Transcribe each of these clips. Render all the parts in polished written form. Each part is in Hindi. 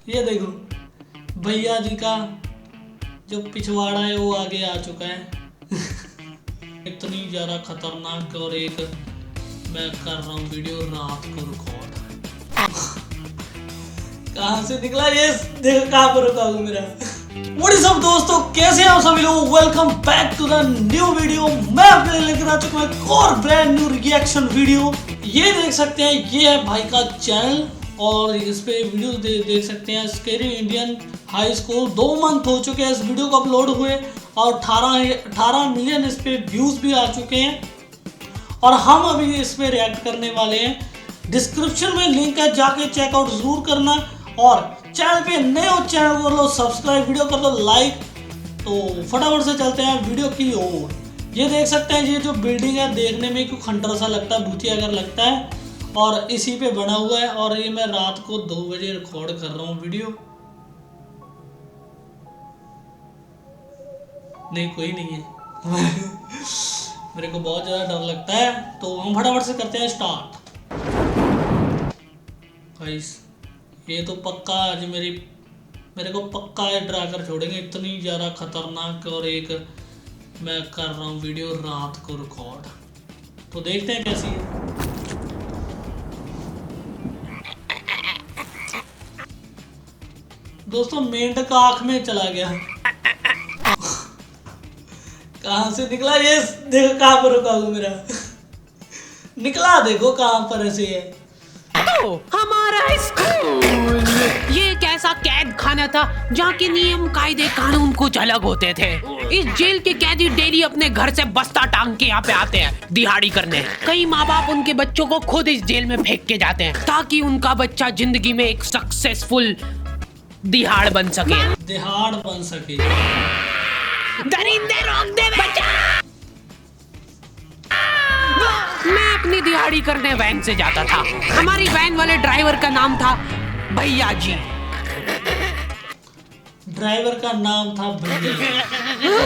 ये देखो भैया जी का जो पिछवाड़ा है वो आगे आ चुका है। इतनी ज़्यादा खतरनाक और एक मैं कर रहा हूँ वीडियो रात को रिकॉर्ड। कहाँ से निकला ये, देखो कहाँ पर रुका हूँ मेरा। What is up दोस्तों, कैसे हैं आप सभी लोग। Welcome back to the new video. मैं अपने लेकर आ चुका हूँ एक और ब्रांड न्यू रिएक्शन वीडियो। ये देख सकते हैं, ये है भाई का चैनल और इस पे वीडियो देख सकते हैं। Scary Indian high school 2 month हो चुके हैं इस वीडियो को अपलोड हुए और 18 मिलियन इस पे व्यूज भी आ चुके हैं। और हम अभी इस पे रिएक्ट करने वाले हैं। डिस्क्रिप्शन में लिंक है, जाके चेकआउट जरूर करना। और चैनल पे नए हो चैनल को कर लो सब्सक्राइब, वीडियो कर दो लाइक। तो फटाफट से चलते हैं वीडियो की ओर। ये देख सकते हैं, ये जो बिल्डिंग है देखने में क्यों खंडर सा लगता है, भूतिया अगर लगता है। और इसी पे बना हुआ है और ये मैं रात को 2 बजे रिकॉर्ड कर रहा हूँ वीडियो। नहीं कोई नहीं है। मेरे को बहुत ज़्यादा डर लगता है, तो हम फटाफट से करते हैं स्टार्ट। गाइस ये तो पक्का आज मेरे को पक्का डरा कर छोड़ेंगे। इतनी ज़्यादा खतरनाक और एक मैं कर रहा हूँ वीडियो रात को रिकॉर्ड। तो देखते हैं कैसी है। दोस्तों मेंढक आँख में चला गया। कहाँ से निकला ये, देखो कहाँ पर रुका हूँ मेरा। निकला देखो कहाँ पर ऐसे है। हमारा स्कूल ये एक ऐसा कैद खाना था जहाँ के नियम कायदे कानून कुछ अलग होते थे। इस जेल के कैदी डेली अपने घर से बस्ता टांग के यहाँ पे आते हैं दिहाड़ी करने। कई माँ बाप उनके बच्चों को खुद इस जेल में फेंक के जाते हैं ताकि उनका बच्चा जिंदगी में एक सक्सेसफुल दिहाड़ बन सके। दरिंदे रोक दे बच्चा। मैं अपनी दिहाड़ी करने वैन से जाता था। हमारी वैन वाले ड्राइवर का नाम था भैया जी। ड्राइवर का नाम था भैया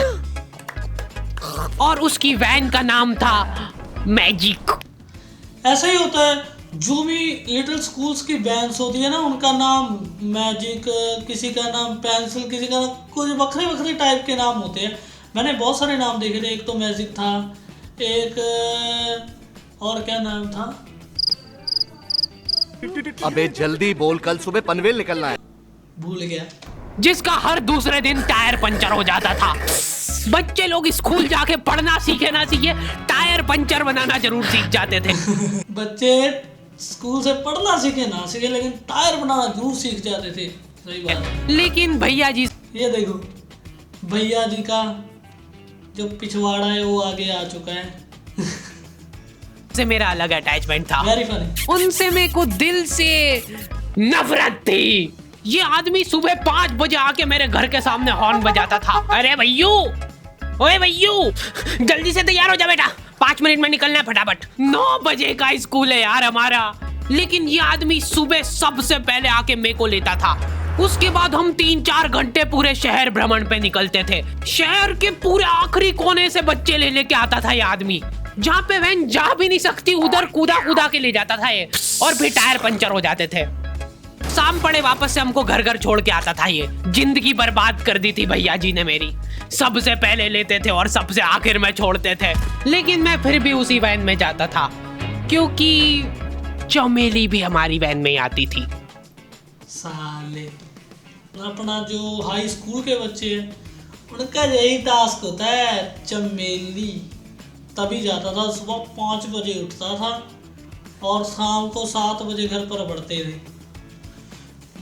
और उसकी वैन का नाम था मैजिक। ऐसा ही होता है, जो भी लिटिल स्कूल्स की वैन्स होती है ना, उनका नाम मैजिक, किसी का नाम पेंसिल, किसी का कुछ बखरे टाइप के नाम होते हैं। मैंने बहुत सारे नाम देखे थे। एक तो मैजिक था, एक और क्या नाम था। अबे जल्दी बोल, कल सुबह पनवेल निकलना है। भूल गया। जिसका हर दूसरे दिन टायर पंचर हो जाता था। बच्चे लोग स्कूल जाके पढ़ना सीखे ना सीखे, टायर पंचर बनाना जरूर सीख जाते थे। बच्चे स्कूल से पढ़ना सीखे ना सीखे, लेकिन टायर बनाना जरूर सीख जाते थे। सही बात है। लेकिन भैया जी, ये देखो भैया जी का जो पिछवाड़ा है वो आगे आ चुका है। से मेरा अलग अटैचमेंट था। Very funny. उनसे मेरे को दिल से नफरत थी। ये आदमी सुबह 5 बजे आके मेरे घर के सामने हॉर्न बजाता था। अरे भैयू, ओए भैयू, जल्दी से तैयार हो जा बेटा, 5 मिनट में निकलना है फटाफट। 9 बजे का स्कूल है यार हमारा। लेकिन ये आदमी सुबह सबसे पहले आके मेरे को लेता था। उसके बाद हम 3-4 घंटे पूरे शहर भ्रमण पे निकलते थे। शहर के पूरे आखिरी कोने से बच्चे ले लेके आता था ये आदमी। जहाँ पे वैन जा भी नहीं सकती उधर कूदा के ले जाता था ये, और फिर टायर पंचर हो जाते थे। शाम पड़े वापस से हमको घर छोड़ के आता था ये। जिंदगी बर्बाद कर दी थी भैया जी ने मेरी। सबसे पहले लेते थे और सबसे आखिर में छोड़ते थे। लेकिन मैं फिर भी उसी वैन में जाता था क्योंकि चमेली भी हमारी वैन में ही आती थी। साले अपना जो हाई स्कूल के बच्चे हैं उनका यही टास्क होता है, चमेली। तभी जाता था, सुबह 5 बजे उठता था और शाम को 7 बजे घर पर बढ़ते थे।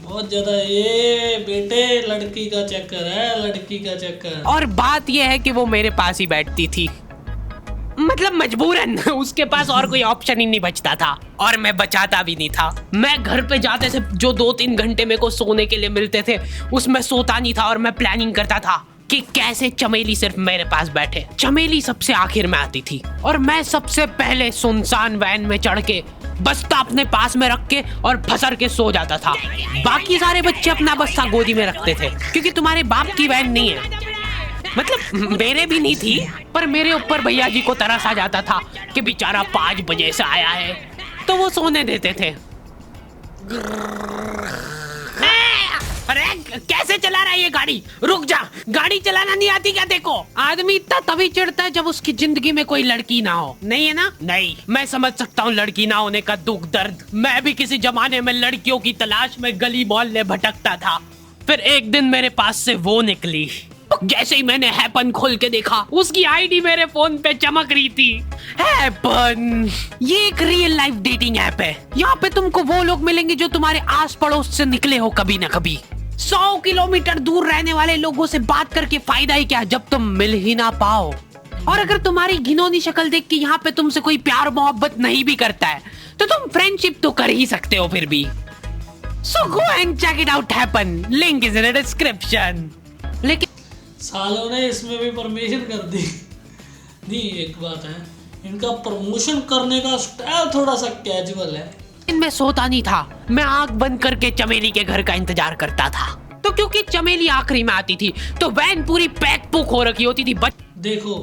बहुत ज्यादा ये बेटे लड़की का चक्कर है, लड़की का चक्कर। और बात यह है कि वो मेरे पास ही बैठती थी, मतलब मजबूरन। उसके पास और कोई ऑप्शन ही नहीं बचता था और मैं बचाता भी नहीं था। मैं घर पे जाते से जो 2-3 घंटे मेरे को सोने के लिए मिलते थे उसमें सोता नहीं था और मैं प्लानिंग करता था कि कैसे चमेली सिर्फ मेरे पास बैठे। चमेली सबसे आखिर में आती थी और मैं सबसे पहले सुनसान वैन में चढ़ के बस्ता अपने पास में रख के और फसर के सो जाता था। बाकी सारे बच्चे अपना बस्ता गोदी में रखते थे क्योंकि तुम्हारे बाप की वैन नहीं है, मतलब मेरे भी नहीं थी। पर मेरे ऊपर भैया जी को तरस आ जाता था कि बेचारा 5 बजे से आया है, तो वो सोने देते थे। अरे कैसे चला रहा है ये गाड़ी? रुक जा, गाड़ी चलाना नहीं आती क्या? देखो, आदमी इतना तभी चिढ़ता है जब उसकी जिंदगी में कोई लड़की ना हो। नहीं है ना? नहीं, मैं समझ सकता हूँ लड़की ना होने का दुख दर्द। मैं भी किसी जमाने में लड़कियों की तलाश में गली मोहल्ले भटकता था। फिर एक दिन मेरे पास से वो निकली। जैसे ही मैंने हैपन खोल के देखा, उसकी आईडी मेरे फोन पे चमक रही थी। हैपन ये एक रियल लाइफ डेटिंग ऐप है। यहाँ पे तुमको वो लोग मिलेंगे जो तुम्हारे आस पड़ोस से निकले हो कभी ना कभी। 100 किलोमीटर दूर रहने वाले लोगों से बात करके फायदा ही क्या जब तुम मिल ही ना पाओ। और अगर तुम्हारी घिनौनी शक्ल देख के यहाँ पे तुमसे कोई प्यार मोहब्बत नहीं भी करता है तो तुम फ्रेंडशिप तो कर ही सकते हो फिर भी। So go and check it out happen. Link is in the description. लेकिन सालों ने इसमें भी परमिशन कर दी। नहीं, एक बात है, इनका प्रमोशन करने का स्टाइल थोड़ा सा कैजुअल है। मैं सोता नहीं था, मैं आंख बंद करके चमेली के घर का इंतजार करता था। तो क्योंकि चमेली आखिरी में आती थी तो वैन पूरी पैक पुक हो रखी होती थी। देखो,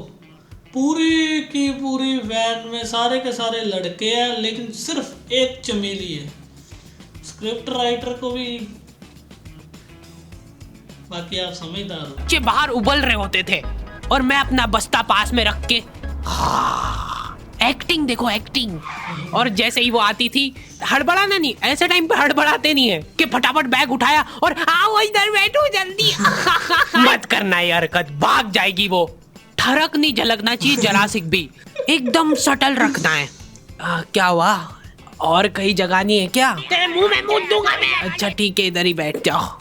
पूरी की पूरी वैन में सारे के सारे लड़के हैं, लेकिन सिर्फ एक चमेली है। स्क्रिप्ट राइटर को भी, बाकी आप समझदार हो। बच्चे बाहर उबल रहे होते थे और मैं अपना बस्ता पास में रख के एक्टिंग देखो एक्टिंग। और जैसे ही वो आती थी, हड़बड़ाना नहीं, ऐसे टाइम पे हड़बड़ाते नहीं है कि फटाफट बैग उठाया और आओ इधर बैठो जल्दी। मत करना ये हरकत, भाग जाएगी वो। ठरक नहीं झलकना चाहिए जरा सी भी, एकदम सटल रखना है। क्या हुआ? और कहीं जगह नहीं है क्या? तेरे मुंह में मूत दूंगा मैं। अच्छा ठीक है, इधर ही बैठ जाओ।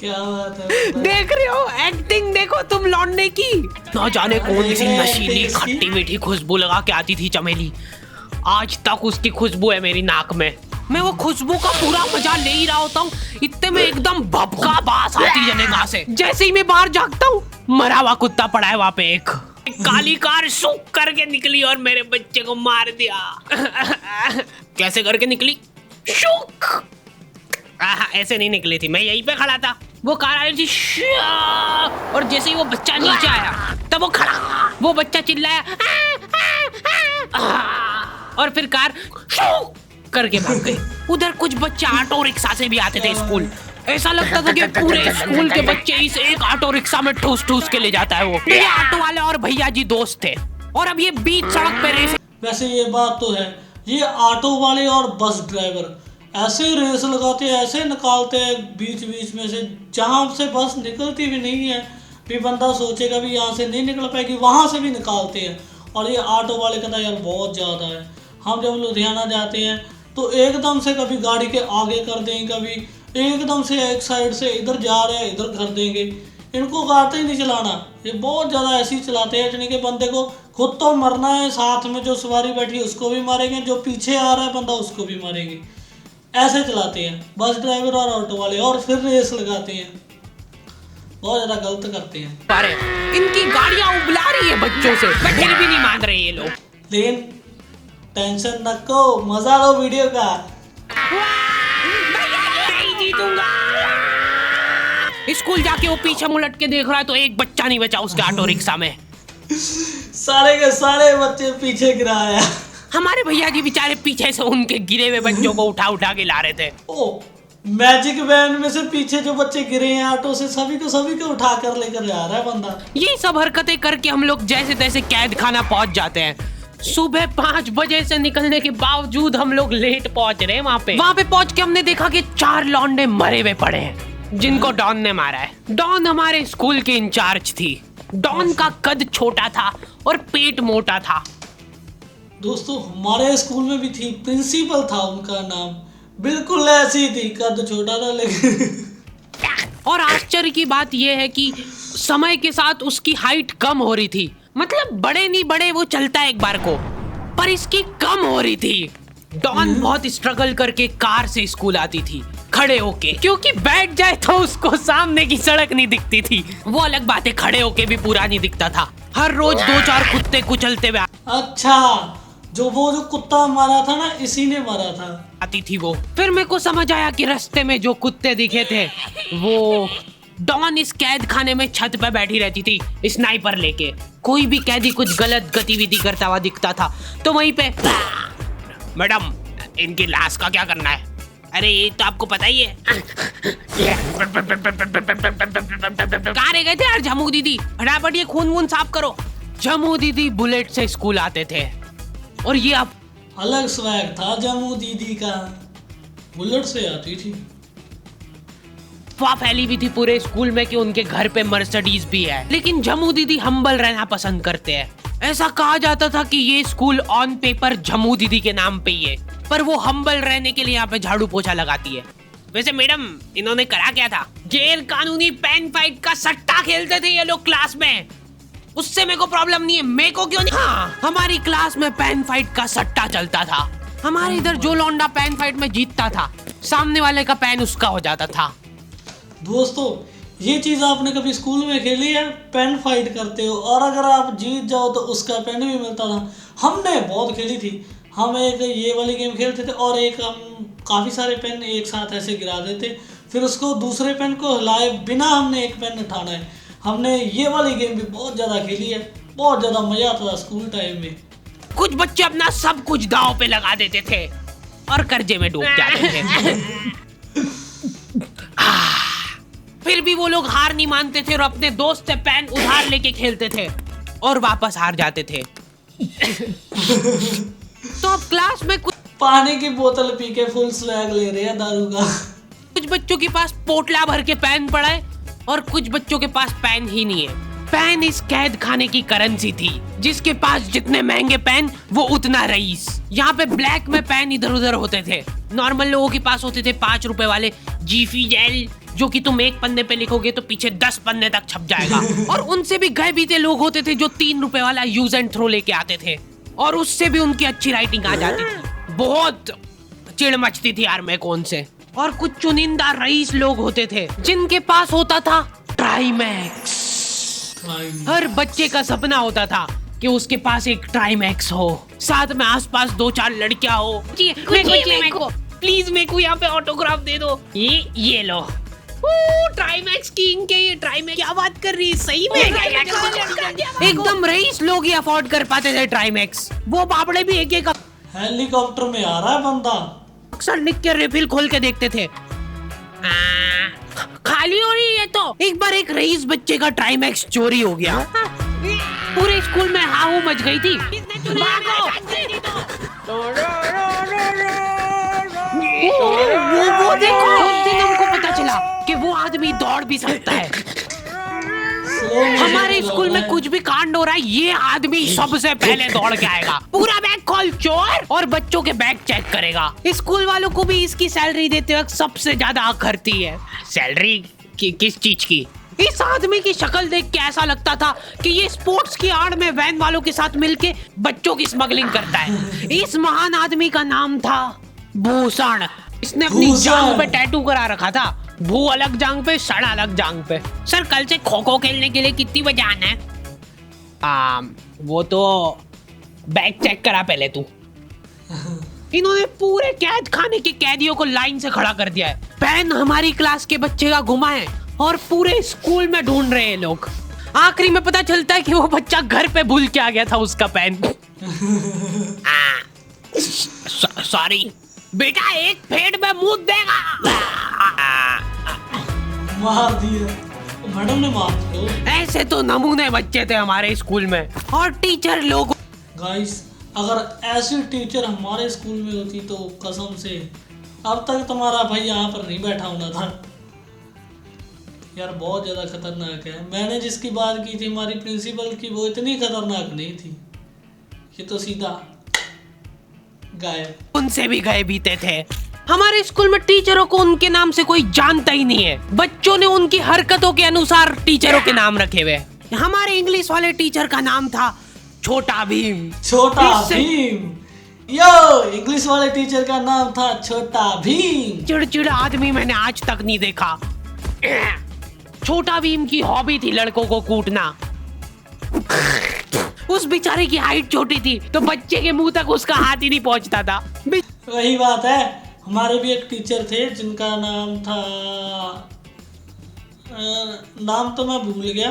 क्या बात है? देख रहे हो एक्टिंग? देखो तुम लौंडे की। ना जाने कौन सी नशीली खट्टी मीठी खुशबू लगा के आती थी चमेली। आज तक उसकी खुशबू है मेरी नाक में। मैं वो खुशबू का पूरा मजा ले ही रहा होता हूँ, इतने में एकदम भभका बास आती जनेगा से। जैसे ही मैं बाहर झांकता हूँ, मरा हुआ कुत्ता पड़ा है वहाँ पे। एक काली कार शुक करके निकली और मेरे बच्चे को मार दिया। कैसे करके निकली? शुक। ऐसे नहीं निकली थी, मैं यहीं पे खड़ा था, वो कार आई थी और जैसे ही वो बच्चा नीचे आया तब वो खड़ा, वो बच्चा चिल्लाया और फिर कार करके भाग गई। उधर कुछ बच्चे ऑटो रिक्शा से भी आते थे स्कूल। ऐसा लगता था कि पूरे स्कूल के बच्चे इस एक ऑटो रिक्शा में ठूस ठूस के ले जाता है वो। ये ऑटो वाले और भैया जी दोस्त थे और अब ये बीच सड़क पे रेस। वैसे ये बात तो है, ये ऑटो वाले और बस ड्राइवर ऐसे रेस लगाते हैं, ऐसे निकालते हैं बीच बीच में से, जहाँ से बस निकलती भी नहीं है भी बंदा सोचेगा भी यहाँ से नहीं निकल पाएगी, वहाँ से भी निकालते हैं। और ये ऑटो वाले का तो यार बहुत ज़्यादा है। हम जब लुधियाना जाते हैं तो एकदम से कभी गाड़ी के आगे कर देंगे, कभी एकदम से एक साइड से इधर जा रहे हैं इधर कर देंगे। इनको गाते ही नहीं चलाना, ये बहुत ज़्यादा ऐसे ही चलाते हैं यानी कि बंदे को खुद तो मरना है, साथ में जो सवारी बैठी है उसको भी मारेंगे, जो पीछे आ रहा है बंदा उसको भी मारेंगे। ऐसे चलाते हैं बस ड्राइवर और ऑटो वाले, और फिर रेस लगाते हैं, बहुत ज़्यादा गलत करते हैं। अरे इनकी गाड़ियाँ उबला रही है बच्चों से, फिर भी नहीं मान रहे ये लोग। लेकिन टेंशन न को, मजा लो वीडियो का। नहीं जीतूंगा। स्कूल जाके वो पीछे मुलट के देख रहा है तो एक बच्चा नहीं बचा उसके ऑटो रिक्शा में। सारे के सारे बच्चे पीछे गिराया। हमारे भैया जी बेचारे पीछे से उनके गिरे हुए बच्चों को उठा उठा के ला रहे थे। ओ मैजिक वैन में से पीछे जो बच्चे गिरे हैं ऑटो से, सभी को उठा कर लेकर जा रहा है बंदा। ये सब हरकतें करके हम लोग जैसे तैसे कैद खाना पहुंच जाते हैं। सुबह 5 बजे से निकलने के बावजूद हम लोग लेट पहुंच रहे हैं वहाँ पे पहुंच के हमने देखा कि 4 लौंडे मरे हुए पड़े हैं जिनको डॉन ने मारा है। डॉन हमारे स्कूल की इंचार्ज थी। डॉन का कद छोटा था और पेट मोटा था। दोस्तों हमारे स्कूल में भी थी, प्रिंसिपल था उनका नाम, बिल्कुल ऐसी थी, कद छोटा था लेकिन। और आश्चर्य की बात यह है कि समय के साथ उसकी हाइट कम हो रही थी। मतलब बड़े नहीं बड़े वो चलता है एक बार को, पर इसकी कम हो रही थी। डॉन बहुत स्ट्रगल करके कार से स्कूल आती थी खड़े होके, क्योंकि बैठ जाए तो उसको सामने की सड़क नहीं दिखती थी। वो अलग बात है, खड़े होके भी पूरा नहीं दिखता था। हर रोज 2-4 कुत्ते कुचलते हुए अच्छा, जो कुत्ता मारा था ना, इसी ने मारा था, आती थी वो। फिर मेरे को समझ आया कि रास्ते में जो कुत्ते दिखे थे वो डॉन इस कैद खाने में छत पे बैठी रहती थी स्नाइपर लेके। कोई भी कैदी कुछ गलत गतिविधि करता हुआ दिखता था तो वहीं पे, मैडम इनकी लाश का क्या करना है? अरे ये तो आपको पता ही है। कहाँ रह गए थे यार झमू दीदी? फटाफट ये खून वून साफ करो। झमू दीदी बुलेट से स्कूल आते थे और ये अब अलग स्वैग था जम्मू दीदी का, बुलेट से आती थी। अफवाह फैली हुई थी पूरे स्कूल में कि उनके घर पे मर्सिडीज भी है, लेकिन झमू दीदी हम्बल रहना पसंद करते हैं। ऐसा कहा जाता था कि ये स्कूल ऑन पेपर झमू दीदी के नाम पे ही है, पर वो हम्बल रहने के लिए यहाँ पे झाड़ू पोछा लगाती है। वैसे मैडम, इन्होंने करा क्या था? गैर कानूनी पेन फाइट का सट्टा खेलते थे ये लोग क्लास में। उससे मेरे को प्रॉब्लम नहीं है, मेरे को क्यों नहीं? हाँ, हमारी क्लास में पेन फाइट का सट्टा चलता था। हमारे इधर जो लौंडा पेन फाइट में जीतता था, सामने वाले का पेन उसका हो जाता था। दोस्तों, ये चीज आपने कभी स्कूल में खेली है? पेन फाइट करते हो और अगर आप जीत जाओ तो उसका पेन भी मिलता था। हमने बहुत खेली थी। हम एक ये वाली गेम खेलते थे और एक हम काफ़ी सारे पेन एक साथ ऐसे गिरा देते, फिर उसको दूसरे पेन को हिलाए बिना हमने एक पेन उठाना है। हमने ये वाली गेम भी बहुत ज़्यादा खेली है, बहुत ज़्यादा मज़ा आता था स्कूल टाइम में। कुछ बच्चे अपना सब कुछ दांव पे लगा देते थे और कर्जे में डूब जाते थे। फिर भी वो लोग हार नहीं मानते थे और अपने दोस्त से पेन उधार लेके खेलते थे और वापस हार जाते थे। तो अब क्लास में कुछ पानी की बोतल पी के फुल स्वैग ले रहे हैं दारू का। कुछ बच्चों के पास पोटला भर के पेन पड़ा है और कुछ बच्चों के पास पेन ही नहीं है। पेन इस कैद खाने की करेंसी थी, जिसके पास जितने महंगे पेन वो उतना रईस। यहाँ पे ब्लैक में पेन इधर उधर होते थे। नॉर्मल लोगों के पास होते थे 5 रुपए वाले जीफी जेल, जो कि तुम एक पन्ने पे लिखोगे तो पीछे 10 पन्ने तक छप जाएगा। और उनसे भी गए बीते लोग होते थे जो 3 रुपए वाला यूज एंड थ्रो लेके आते थे और उससे भी उनकी अच्छी राइटिंग आ जाती थी। बहुत चिढ़ मचती थी यार मैं कौन से। और कुछ चुनिंदा रईस लोग होते थे जिनके पास होता था ट्राईमैक्स। हर बच्चे का सपना होता था कि उसके पास एक ट्राईमैक्स हो, साथ में आसपास 2-4 लड़कियां हो। मेरे को प्लीज मेरे को यहाँ पे ऑटोग्राफ दे दो। ये लो ट्राईमैक्स किंग के। ये ट्राईमैक्स क्या बात कर रही है? सही में एकदम रईस लोग ही अफोर्ड कर पाते थे ट्राईमैक्स। वो बाबड़े भी एक एक हेलीकॉप्टर में आ रहा है बंदा, अक्सर लिख के रिफिल खोल के देखते थे। खाली हो रही है तो एक बार एक रईस बच्चे का ट्राईमैक्स चोरी हो गया। पूरे स्कूल में हाहू मच गई थी। भागो! वो देखो, उस दिन हमको पता चला कि वो आदमी दौड़ भी सकता है। हमारे स्कूल में कुछ भी कांड हो रहा है, ये आदमी सबसे पहले दौड़ के आएगा, पूरा बैग खोल चोर, और बच्चों के बैग चेक करेगा। स्कूल वालों को भी इसकी सैलरी देते वक्त सबसे ज्यादा आखरती है। सैलरी किस चीज की? इस आदमी की शक्ल देख के ऐसा लगता था कि ये स्पोर्ट्स की आड़ में वैन वालों के साथ मिलके बच्चों की स्मगलिंग करता है। इस महान आदमी का नाम था भूषण। इसने अपनी जांग पे टैटू करा रखा था, भू अलग जांग पे, सड़ अलग जांग पे। सर कल से खो खो खेलने के लिए कितनी बजे आना है? वो तो बैग चेक करा पहले तू। इन्होंने पूरे कैद खाने के कैदियों को लाइन से खड़ा कर दिया है। पेन हमारी क्लास के बच्चे का गुमा है और पूरे स्कूल में ढूंढ रहे हैं लोग। आखिरी में पता चलता है कि वो बच्चा घर पे भूल के आ गया था उसका पेन। सॉरी बेटा, एक फेट में मुंह देगा। मार दिया मैडम ने, मार दिया। ऐसे तो नमूने बच्चे थे हमारे स्कूल में। और टीचर लोग, गाइस, अगर ऐसी टीचर हमारे स्कूल में होती तो कसम से अब तक तुम्हारा भाई यहाँ पर नहीं बैठा होना था यार। बहुत ज़्यादा खतरनाक है। मैंने जिसकी बात की थी हमारी प्रिंसिपल की, वो इतनी खतरनाक नहीं थी। ये तो सीधा गायब। उनसे भी गए बीते थे। हमारे स्कूल में टीचरों को उनके नाम से कोई जानता ही नहीं है। बच्चों ने उनकी हरकतों के अनुसार टीचरों के नाम रखे हुए। हमारे इंग्लिश वाले टीचर का नाम था छोटा भीम। छोटा भीम, यो इंग्लिश वाले टीचर का नाम था छोटा भीम। चिड़चिड़ा आदमी मैंने आज तक नहीं देखा। छोटा भीम की हॉबी थी लड़कों को कूटना। उस बेचारे की हाइट छोटी थी तो बच्चे के मुंह तक उसका हाथ ही नहीं पहुंचता था। वही बात है, हमारे भी एक टीचर थे जिनका नाम था, नाम तो मैं भूल गया।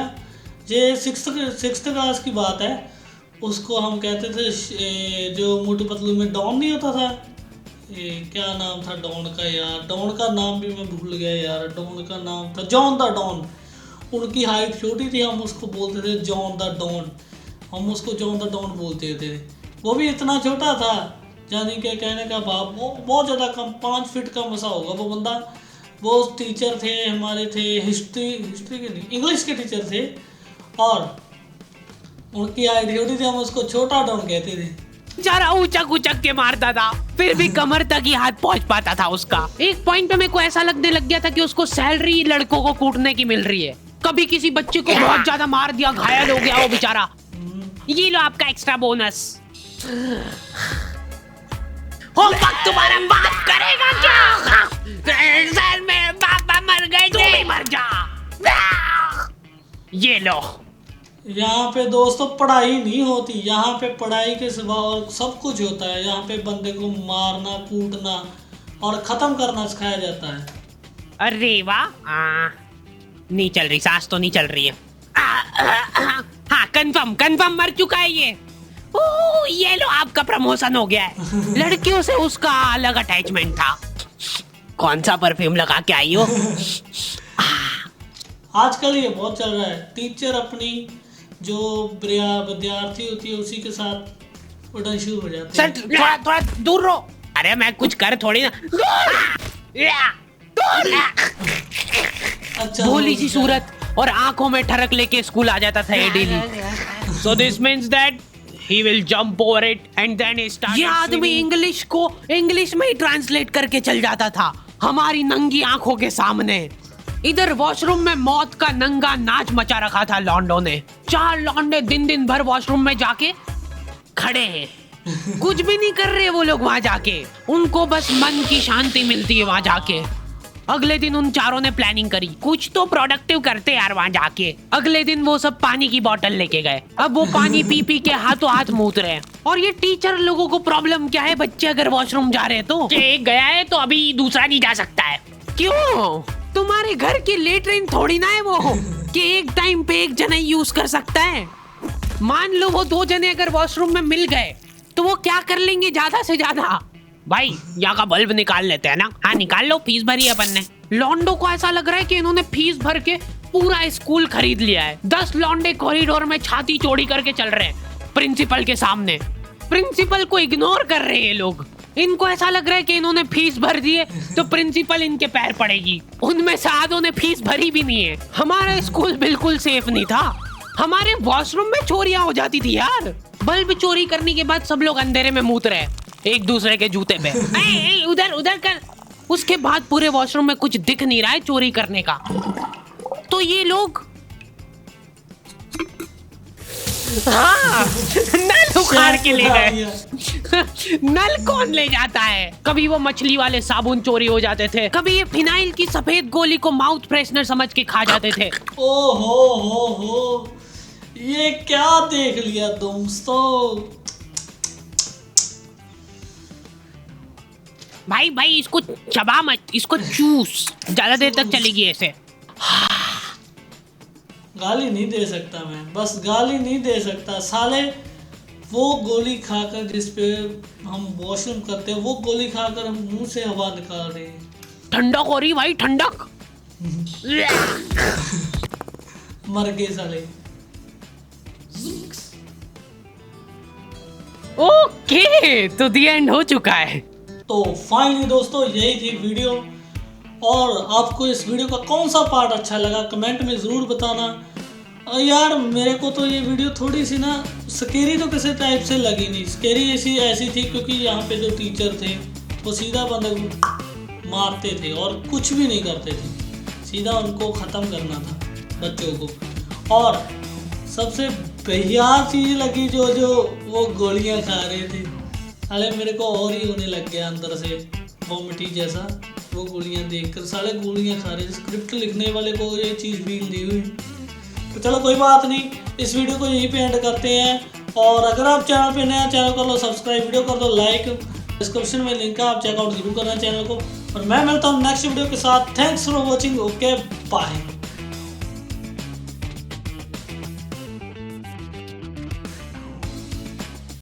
ये सिक्स्थ क्लास की बात है। उसको हम कहते थे जो मोटू पतलू में डॉन नहीं होता था, ये क्या नाम था डॉन का यार, डॉन का नाम भी मैं भूल गया यार। डॉन का नाम था जॉन द डॉन। उनकी हाइट छोटी थी, हम उसको बोलते थे जॉन द डॉन, हम उसको जॉन द डॉन बोलते थे। वो भी इतना छोटा था, यानी कि कहने का भाव वो बहुत ज़्यादा कम, 5 फीट का मसा होगा वो बंदा। वो टीचर थे हमारे, थे हिस्ट्री के नहीं, इंग्लिश के टीचर थे, और उनकी हाइट छोटी थी, हम उसको छोटा डॉन कहते थे। बेचारा ऊंचक उचक के मारता था, फिर भी कमर तक ही हाथ पहुंच पाता था उसका। एक पॉइंट पे मेरे को ऐसा लगने लग गया था कि उसको सैलरी लड़कों को कूटने की मिल रही है। कभी किसी बच्चे को बहुत ज्यादा मार दिया, घायल हो गया वो बेचारा, ये लो आपका एक्स्ट्रा बोनस। होमवर्क तुम्हारा बाप करेगा क्या? सर मेरे पापा मर गए, तू भी मर जा। ये लो। यहाँ पे दोस्तों पढ़ाई नहीं होती, यहाँ पे पढ़ाई के सिवा और सब कुछ होता है। यहाँ पे बंदे को मारना, कूटना और खत्म करना सिखाया जाता है। अरे वाह, नहीं चल रही, सांस तो नहीं चल रही है। हाँ कंफर्म मर चुका है ये। ये लो आपका प्रमोशन हो गया है। लड़कियों से उसका अलग अटैचमेंट था। कौन सा परफ्यूम लगा के आई हो? आजकल ये बहुत चल रहा है, टीचर अपनी जो विद्यार्थी होती है उसी के साथ उड़ना शुरू हो जाते हैं। सर थोड़ा दूर रहो। अरे मैं कुछ कर थोड़ी ना। अच्छा, भोली सी सूरत और आंखों में ठरक लेके स्कूल आ जाता था ये daily. So this means that he will jump over it and then he started। ये आदमी इंग्लिश को इंग्लिश में ही ट्रांसलेट करके चल जाता था हमारी नंगी आंखों के सामने। इधर वॉशरूम में मौत का नंगा नाच मचा रखा था लॉन्डो ने। 4 लॉन्डे दिन भर वॉशरूम में जाके खड़े हैं, कुछ भी नहीं कर रहे वो लोग वहां जाके। उनको बस मन की शांति मिलती है वहां जाके। अगले दिन उन चारों ने प्लानिंग करी, कुछ तो प्रोडक्टिव करते यार वहां जाके। अगले दिन वो सब पानी की बोतल लेके गए। अब वो पानी पी पी के हाथों हाथ मूत रहे हैं। और ये टीचर लोगों को प्रॉब्लम क्या है, बच्चे अगर वॉशरूम जा रहे हैं तो एक गया है तो अभी दूसरा नहीं जा सकता है। क्यों? तुम्हारे घर की लेटरिन थोड़ी ना है वो कि एक टाइम पे एक जना यूज कर सकता है। मान लो वो 2 जने अगर वॉशरूम में मिल गए तो वो क्या कर लेंगे ज्यादा से ज्यादा? भाई यहाँ का बल्ब निकाल लेते हैं ना। हाँ निकाल लो, फीस भरी है अपन ने। लॉन्डो को ऐसा लग रहा है कि इन्होंने फीस भर के पूरा स्कूल खरीद लिया है। 10 लॉन्डे कॉरिडोर में छाती चौड़ी करके चल रहे हैं प्रिंसिपल के सामने। प्रिंसिपल को इग्नोर कर रहे हैं ये लोग। इनको ऐसा लग रहा है कि इन्होंने फीस भर दी है तो प्रिंसिपल इनके पैर पड़ेगी। उनमें से आधों ने फीस भरी भी नहीं है। हमारा स्कूल बिल्कुल सेफ नहीं था। हमारे वॉशरूम में चोरियां हो जाती थी यार। बल्ब चोरी करने के बाद सब लोग अंधेरे में मूत रहे एक दूसरे के जूते पे। उधर कर। उसके बाद पूरे वॉशरूम में कुछ दिख नहीं रहा है चोरी करने का। तो ये लोग हाँ नल उखाड़ के ले गए। नल कौन ले जाता है? कभी वो मछली वाले साबुन चोरी हो जाते थे, कभी ये फिनाइल की सफेद गोली को माउथ फ्रेशनर समझ के खा जाते थे। ओ हो, ये क्या देख लिया दोस्तों। भाई इसको चबा मत, इसको चूस, ज्यादा देर तक चलेगी ऐसे। गाली नहीं दे सकता मैं, बस गाली नहीं दे सकता साले। वो गोली खाकर जिसपे हम वॉशरूम करते हैं, वो गोली खाकर हम मुंह से हवा निकाल रहे हैं। ठंडक हो रही भाई, ठंडक। मर गए साले। ओके तो द एंड हो चुका है। तो फाइनली दोस्तों यही थी वीडियो। और आपको इस वीडियो का कौन सा पार्ट अच्छा लगा कमेंट में ज़रूर बताना। और यार मेरे को तो ये वीडियो थोड़ी सी ना स्केरी तो किसी टाइप से लगी नहीं। स्केरी ऐसी थी क्योंकि यहाँ पे जो टीचर थे वो सीधा बंदे को मारते थे और कुछ भी नहीं करते थे, सीधा उनको ख़त्म करना था बच्चों को। और सबसे बेकार चीज़ लगी जो वो गोलियाँ खा रहे थे। साले मेरे को और ही होने लग गया अंदर से वॉमिटी जैसा वो गोलियां देखकर। साले गोलियां खा रहे, स्क्रिप्ट लिखने वाले को ये चीज़ फील नहीं हुई। तो चलो कोई बात नहीं, इस वीडियो को यहीं पे एंड करते हैं। और अगर आप चैनल पे नया, चैनल कर लो सब्सक्राइब, वीडियो कर दो लाइक, डिस्क्रिप्शन में लिंक है, आप चेकआउट जरूर करना चैनल को। और मैं मिलता हूँ नेक्स्ट वीडियो के साथ। Thanks for watching, okay bye.